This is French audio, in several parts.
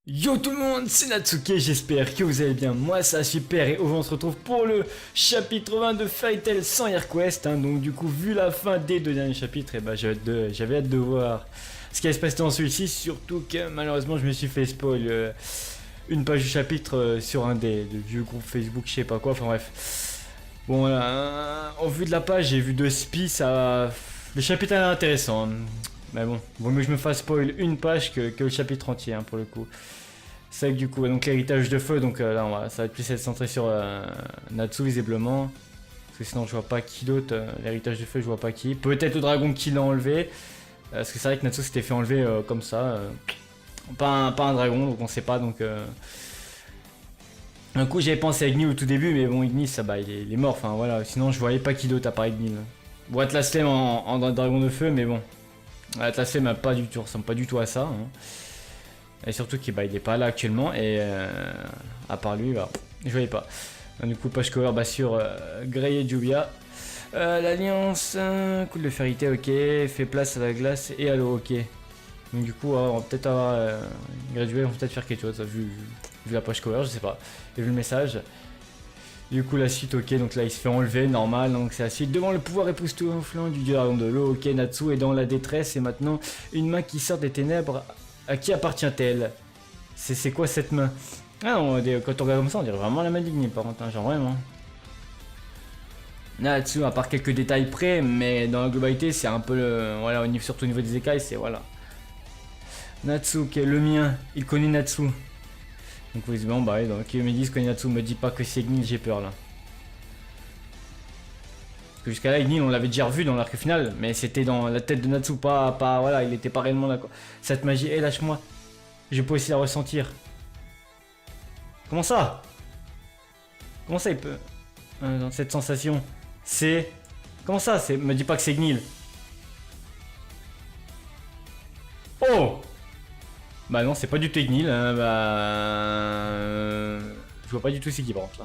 Yo tout le monde, c'est Natsuki, j'espère que vous allez bien, moi ça va super et aujourd'hui on se retrouve pour le chapitre 20 de Fairy Tail sans HeroQuest, donc du coup vu la fin des deux derniers chapitres, et j'avais hâte de voir ce qui allait se passer dans celui-ci, surtout que malheureusement je me suis fait spoil une page du chapitre sur un des vieux groupes Facebook, je sais pas quoi, enfin bref. Bon voilà, au vu de la page j'ai vu deux spies, le chapitre est intéressant, mais bon, vaut mieux que je me fasse spoil une page que le chapitre entier pour le coup. C'est vrai que du coup, donc l'héritage de feu, donc là ça va plus être centré sur Natsu visiblement. Parce que sinon je vois pas qui d'autre, l'héritage de feu je vois pas qui. Peut-être le dragon qui l'a enlevé. Parce que c'est vrai que Natsu s'était fait enlever comme ça. Pas un dragon, donc on sait pas. Donc un coup j'avais pensé à Igni au tout début, mais bon Igni ça il est mort, enfin voilà. Sinon je voyais pas qui d'autre à part Igni. Bon Atlaslem en dragon de feu, mais bon. Atlaslem pas du tout, ressemble pas du tout à ça. Et surtout qu'il il est pas là actuellement et à part lui, je voyais pas. Du coup, page cover sur Grey et Jubia. L'alliance, coup de Fairy Tail, ok. Fait place à la glace et à l'eau, ok. Donc du coup, on va peut-être avoir gradué, on va peut-être faire quelque chose vu la page cover, je sais pas. Et vu le message. Du coup, la suite, ok. Donc là, il se fait enlever, normal. Donc c'est la suite. Devant le pouvoir époustouflant du dieu dragon de l'eau, ok. Natsu est dans la détresse et maintenant une main qui sort des ténèbres. À qui appartient-elle? C'est quoi cette main? Ah non, quand on regarde comme ça, on dirait vraiment la main d'Igni par contre, genre vraiment. Là-dessus, à part quelques détails près, mais dans la globalité, c'est un peu le. Voilà, surtout au niveau des écailles, c'est voilà. Natsu, qui est le mien, il connaît Natsu. Donc, visiblement, donc il me dit que Natsu me dit pas que c'est Igni, j'ai peur là. Parce que jusqu'à là, Igni, on l'avait déjà revu dans l'arc final, mais c'était dans la tête de Natsu, pas voilà, il était pas réellement là quoi. Cette magie, lâche-moi. Je peux aussi la ressentir. Comment ça? Comment ça il peut... dans cette sensation, c'est... Comment ça? Me dis pas que c'est Gnil. Oh! Bah non, c'est pas du tout Gnil, hein, je vois pas du tout ce qui branche là.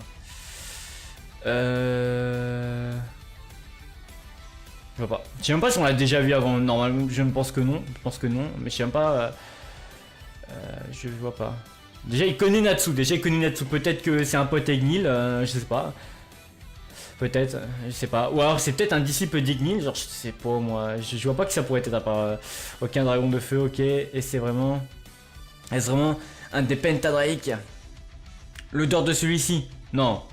Je vois pas. Je sais même pas si on l'a déjà vu avant. Normalement, je ne pense que non. Je pense que non. Mais je sais même pas. Je vois pas. Déjà, il connaît Natsu. Peut-être que c'est un pote Ignil. Je sais pas. Peut-être. Je sais pas. Ou alors c'est peut-être un disciple d'Ignil. Genre, je sais pas moi. Je vois pas que ça pourrait être à part aucun dragon de feu. Ok. Et c'est vraiment. Est-ce vraiment un des Pentadrake? L'odeur de celui-ci? Non.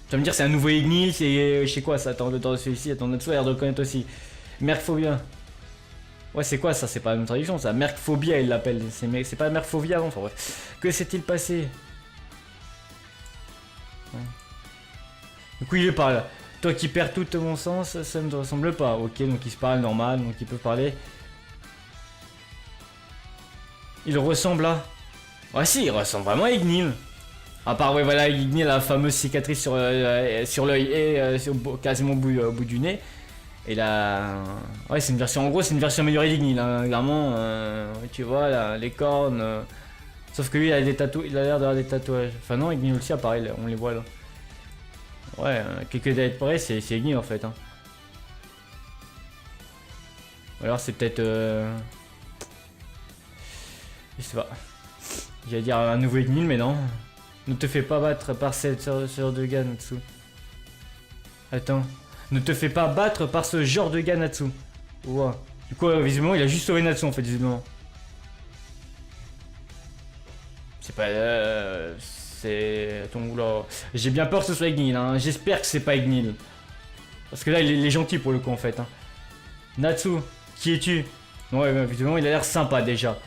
Tu vas me dire c'est un nouveau Ignil, c'est je sais quoi ça, attends, l'odeur de celui-ci, attends, Natsu a l'air de le connaître aussi. Mercphobia. Ouais c'est quoi ça, c'est pas la même traduction ça, Mercphobia il l'appelle, c'est pas Mercphobia avant, enfin bref. Que s'est-il passé? Du coup il lui parle. Toi qui perds tout mon sens, ça ne te ressemble pas. Ok, donc il se parle normal, donc il peut parler. Il ressemble à... Ouais si, il ressemble vraiment à Ignil. À part, ouais, voilà, Igni a la fameuse cicatrice sur l'œil et quasiment au bout du nez. Et là, ouais, c'est une version, en gros, c'est une version améliorée d'Igni, là, clairement. Tu vois, là, les cornes. Sauf que lui, il a des tatouages, il a l'air d'avoir des tatouages. Enfin, non, Igni aussi apparaît, on les voit là. Ouais, quelques détails près, c'est Igni en fait. Hein. Ou alors, c'est peut-être. Je sais pas. J'allais dire un nouveau Igni, mais non. Ne te fais pas battre par cette genre de gars, Natsu. Attends. Ne te fais pas battre par ce genre de gars, Natsu. Wow. Du coup, visiblement, il a juste sauvé Natsu, en fait, visiblement. C'est pas... c'est... Attends, oula. J'ai bien peur que ce soit Ignil, hein. J'espère que c'est pas Ignil. Parce que là, il est gentil, pour le coup, en fait. Hein. Natsu, qui es-tu? Ouais, visiblement, il a l'air sympa, déjà.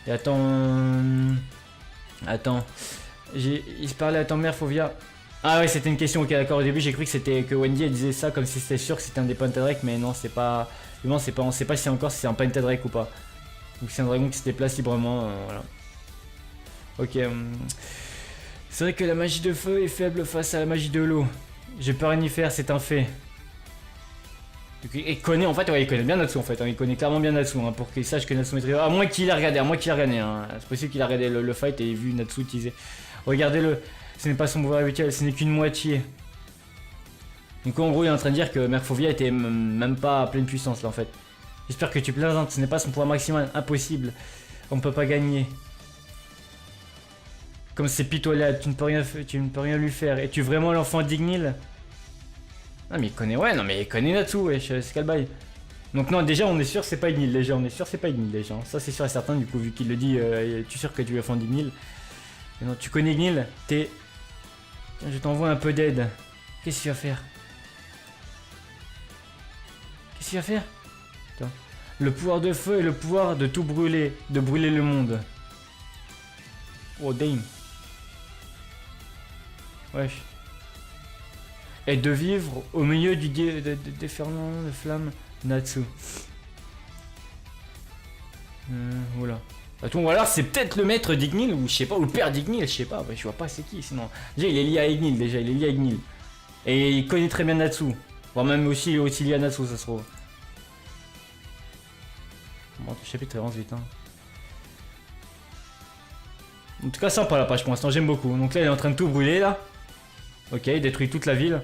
Et attends... Attends... Il se parlait à ta mère, Fovia. Ah ouais, c'était une question, ok d'accord, au début j'ai cru que c'était que Wendy elle disait ça comme si c'était sûr que c'était un des Pentadrake, mais non c'est pas... on sait pas si encore si c'est un Pentadrake ou pas. Donc c'est un dragon qui se déplace librement, voilà. Ok, c'est vrai que la magie de feu est faible face à la magie de l'eau. Je peux rien y faire, c'est un fait. Il connaît en fait, ouais, il connaît bien Natsu en fait, hein, il connaît clairement bien Natsu hein, pour qu'il sache que Natsu maîtrise. À moins qu'il ait regardé, hein. C'est possible qu'il a regardé le fight et vu Natsu utiliser. Regardez-le, ce n'est pas son pouvoir habituel, ce n'est qu'une moitié. Donc en gros il est en train de dire que Merfovia était même pas à pleine puissance là en fait. J'espère que tu plaisantes, ce n'est pas son pouvoir maximal, impossible. On ne peut pas gagner. Comme c'est pitoyable, tu ne peux rien lui faire. Es-tu vraiment l'enfant d'Ignil? Ah mais il connaît, ouais, non mais il connaît Natsu, wesh, c'est quel bail. Donc non, déjà on est sûr c'est pas Ignil, déjà, on est sûr c'est pas Ignil, déjà. Ça c'est sûr et certain, du coup, vu qu'il le dit, tu es sûr que tu es l'enfant d'Ignil. Non, tu connais Ignil, t'es... Je t'envoie un peu d'aide. Qu'est-ce que tu vas faire? Qu'est-ce que tu vas faire? Attends. Le pouvoir de feu et le pouvoir de tout brûler, de brûler le monde. Oh damn. Wesh. Et de vivre au milieu du déferlement de flammes Natsu. Oula. Attends, ou alors c'est peut-être le maître d'Ignil, ou je sais pas, ou le père d'Ignil, je sais pas, je vois pas c'est qui sinon. Déjà il est lié à Ignil, déjà, il est lié à Ignil. Et il connaît très bien Natsu. Voire même aussi lié à Natsu, ça se trouve. Bon, le chapitre avance vite, hein. En tout cas, sympa la page pour l'instant, j'aime beaucoup. Donc là, il est en train de tout brûler, là. Ok, il détruit toute la ville.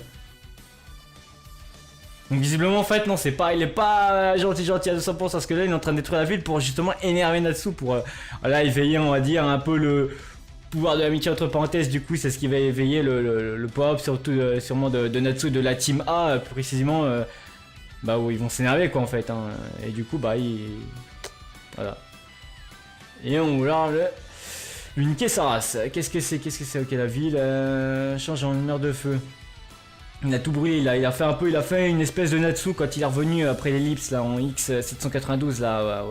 Donc visiblement, en fait, non, c'est pas, il est pas gentil à 200%, parce que là, il est en train de détruire la ville pour justement énerver Natsu, pour voilà, éveiller, on va dire, un peu le pouvoir de l'amitié entre parenthèses. Du coup, c'est ce qui va éveiller le power-up, surtout, sûrement de Natsu, de la team A, précisément, bah où ils vont s'énerver, quoi, en fait. Hein. Et du coup, bah, voilà. Et on là le... Une sa race. Qu'est-ce que c'est? Ok, la ville change en humeur de feu. Il a tout brûlé, il a fait un peu, il a fait une espèce de Natsu quand il est revenu après l'ellipse là en X792 là.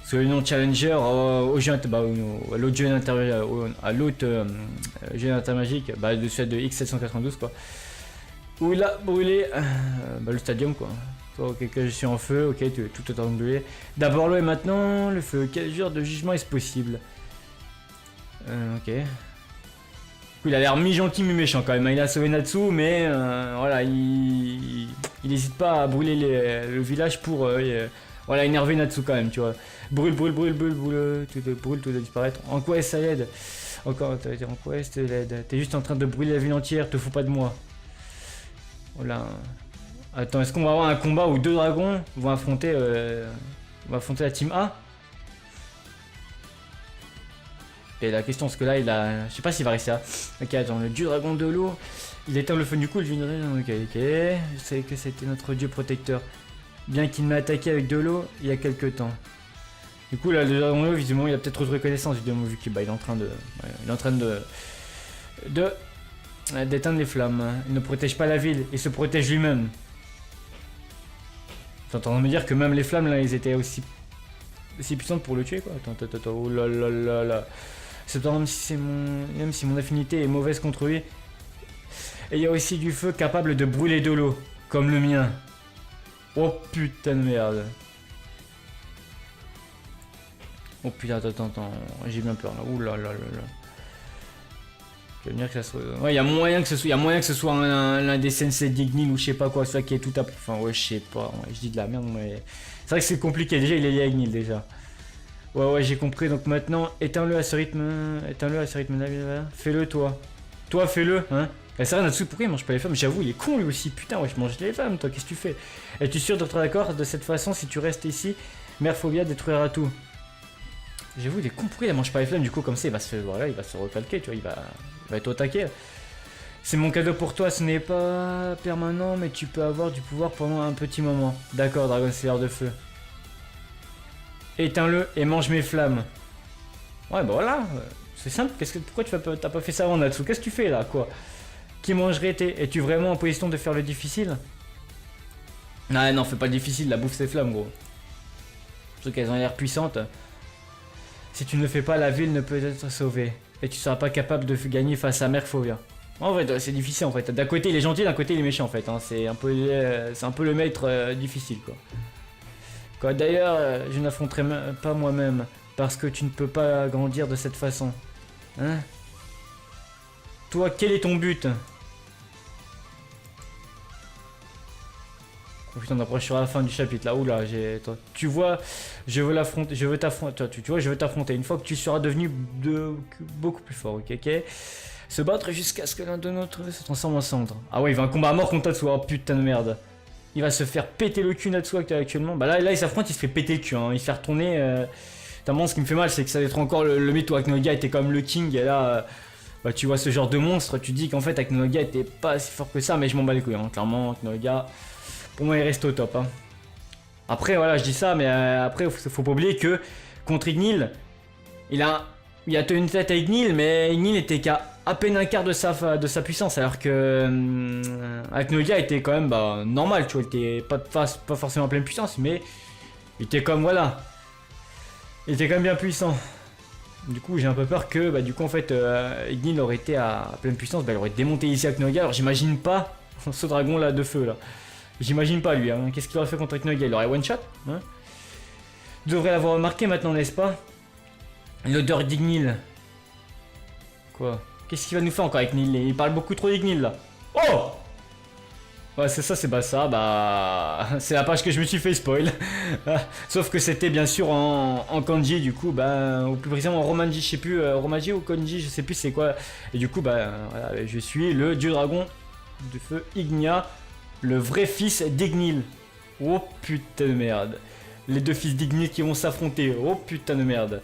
Sur le nom Challenger au jeu, bah, à l'autre jeu jeu intermagique, bah de suite de X792 quoi. Où il a brûlé bah, le stadium quoi. Ok, que je suis en feu, ok, tout est brûlé. D'abord l'eau et maintenant le feu. Quel genre de jugement est-ce possible? Ok. Il a l'air mi-gentil, mi-méchant quand même. Il a sauvé Natsu, mais voilà, il n'hésite pas à brûler le village pour voilà, énerver Natsu quand même, tu vois. Brûle, tout doit disparaître. En quoi est-ce ça l'aide? Encore, en quoi est-ce que l'aide? T'es juste en train de brûler la ville entière, te fous pas de moi. Voilà. Attends, est-ce qu'on va avoir un combat où deux dragons vont affronter la team A? Et la question, c'est que là, il a... Je sais pas s'il va rester là. Ok, attends, le dieu dragon de l'eau. Il éteint le feu du coup, ok. Je savais que c'était notre dieu protecteur. Bien qu'il m'a attaqué avec de l'eau il y a quelques temps. Du coup, là, le dragon de l'eau, visiblement, il a peut-être retrouvé connaissance, évidemment, vu qu'il est en train de... Ouais, il est en train d'éteindre les flammes. Il ne protège pas la ville, il se protège lui-même. T'es en train de me dire que même les flammes, là, ils étaient aussi puissantes pour le tuer, quoi. Attends, oh là là là là. Cependant, même si mon affinité est mauvaise contre lui, et il y a aussi du feu capable de brûler de l'eau, comme le mien. Oh putain de merde. Oh putain, attends, j'ai bien peur là. Ouh là là là là. Je veux dire que ça soit... Ouais, il y a moyen que ce soit l'un des sensei d'Ignil ou je sais pas quoi, ça qui est tout à... Enfin ouais, je sais pas, ouais, je dis de la merde, mais... C'est vrai que c'est compliqué, déjà il est lié à Ignil déjà. Ouais, j'ai compris, donc maintenant, éteins-le à ce rythme là, fais-le toi. Toi, fais-le, hein. Et ça, Natsu, pourquoi il mange pas les femmes? J'avoue, il est con lui aussi, putain, ouais, je mange les femmes, toi, qu'est-ce que tu fais? Es-tu sûr d'être d'accord de cette façon, si tu restes ici, Merfovia détruira tout? J'avoue, il est con, pourquoi il mange pas les flammes, du coup, comme ça, il va se recalquer, tu vois, il va être au taquet. C'est mon cadeau pour toi, ce n'est pas permanent, mais tu peux avoir du pouvoir pendant un petit moment. D'accord, Dragon Slayer de feu. Éteins-le et mange mes flammes. Ouais, bah voilà, c'est simple. Pourquoi t'as pas fait ça avant, Natsu? Qu'est-ce que tu fais là, quoi? Qui mangerait Es-tu vraiment en position de faire le difficile? Ah non, fais pas le difficile, la bouffe ces flammes, gros. Surtout qu'elles ont l'air puissantes. Si tu ne le fais pas, la ville ne peut être sauvée. Et tu seras pas capable de gagner face à Merfovia. En fait, c'est difficile en fait. D'un côté il est gentil, d'un côté il est méchant en fait. Hein. C'est un peu le maître difficile quoi. D'ailleurs, je n'affronterai pas moi-même parce que tu ne peux pas grandir de cette façon. Hein? Toi, quel est ton but? Oh putain, on approche sur la fin du chapitre là. Oula, attends, tu vois, je veux l'affronter, je veux t'affronter. Tu vois, je veux t'affronter. Une fois que tu seras devenu beaucoup plus fort, ok, ok. Se battre jusqu'à ce que l'un de notre se transforme en cendre. Ah ouais, il va un combat à mort contre Natsu. Oh putain de merde. Il va se faire péter le cul Natsu actuellement. Bah là il s'affronte, il se fait péter le cul. Hein. Il se fait retourner. Notamment, ce qui me fait mal, c'est que ça va être encore le mythe où Aknoga était comme le king. Et là, bah, tu vois ce genre de monstre. Tu dis qu'en fait, Aknoga était pas si fort que ça. Mais je m'en bats les couilles. Hein. Clairement, Aknoga, pour moi, il reste au top. Hein. Après, voilà, je dis ça. Mais après, faut pas oublier que contre Ignil, il a tenu une tête à Ignil. Mais Ignil était qu'à à peine un quart de sa puissance. Alors que Aknoga était quand même normal. Tu vois, il était pas forcément en pleine puissance. Mais il était comme, voilà. Il était quand même bien puissant. Du coup, j'ai un peu peur que, du coup, en fait, Ignil aurait été à pleine puissance. Il aurait démonté ici Aknoga. Alors, j'imagine pas ce dragon là de feu là. J'imagine pas lui. Hein. Qu'est-ce qu'il aurait fait contre Aknoga? Il aurait one shot. Hein. Vous devrez l'avoir remarqué maintenant, n'est-ce pas? L'odeur d'Ignil. Quoi? Qu'est-ce qu'il va nous faire encore avec Ignil? Il parle beaucoup trop d'Ignil là. Oh! Ouais, c'est ça, c'est pas ça, c'est la page que je me suis fait spoil. Sauf que c'était bien sûr en kanji, du coup, ou plus précisément en romanji, je sais plus, romanji ou kanji, je sais plus c'est quoi. Et du coup, voilà, je suis le dieu dragon de feu Ignia, le vrai fils d'Ignil. Oh putain de merde. Les deux fils d'Ignil qui vont s'affronter, oh putain de merde.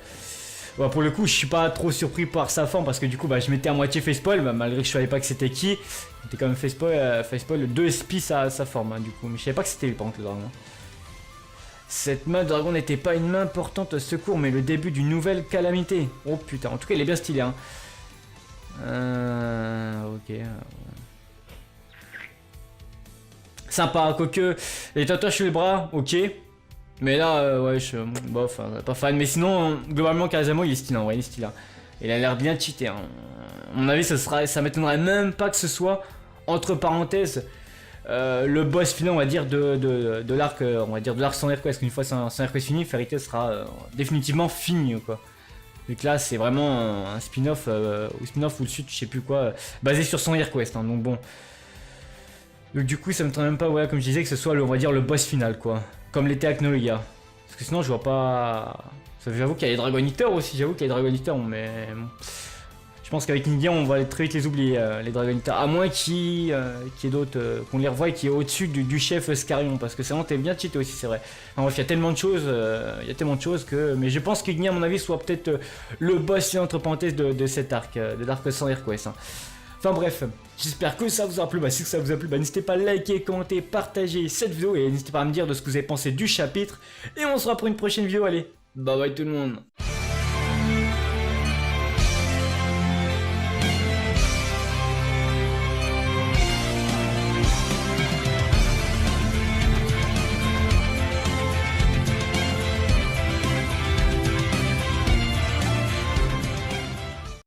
Bah, pour le coup, je suis pas trop surpris par sa forme parce que du coup, je m'étais à moitié fait spoil, malgré que je savais pas que c'était qui. J'étais quand même fait spoil le 2 spi sa forme, hein, du coup. Mais je savais pas que c'était lui, par contre, le dragon. Cette main de dragon n'était pas une main portante au secours, mais le début d'une nouvelle calamité. Oh putain, en tout cas, il est bien stylé, hein. Ok. Sympa, quoique. Les tatouages sur les bras, ok. Mais là, ouais, bof, pas fan. Mais sinon, globalement, Karazamo, il est stylé, ouais, il est stylé. Il a l'air bien cheaté. Hein. À mon avis, ça m'étonnerait même pas que ce soit, entre parenthèses, le boss final, on va dire, de l'arc, de l'arc sans Hercule. Parce qu'une fois sans Hercule fini, Fairy Tail sera définitivement fini, quoi. Donc là, c'est vraiment un spin-off, ou le suite, je sais plus quoi, basé sur son Quest. Hein, donc bon. Donc du coup, ça me m'étonnerait même pas, ouais, comme je disais, que ce soit, on va dire, le boss final, quoi. Comme l'était Aknoga. Parce que sinon, je vois pas. J'avoue qu'il y a les Dragon Eaters aussi, mais. Je pense qu'avec Nidia, on va très vite les oublier, les Dragon Eaters. À moins qu'il y ait d'autres, qu'on les revoie et qui est au-dessus du chef Scarion. Parce que c'est vraiment bien cheaté aussi, c'est vrai. Enfin, bref, il y a tellement de choses, que. Mais je pense qu'Ignia, à mon avis, soit peut-être le boss, entre parenthèses, de cet arc, de l'arc sans Quest. Hein. Enfin bref, j'espère que ça vous aura plu. Si ça vous a plu, n'hésitez pas à liker, commenter, partager cette vidéo et n'hésitez pas à me dire de ce que vous avez pensé du chapitre. Et on se revoit pour une prochaine vidéo. Allez, bye bye tout le monde.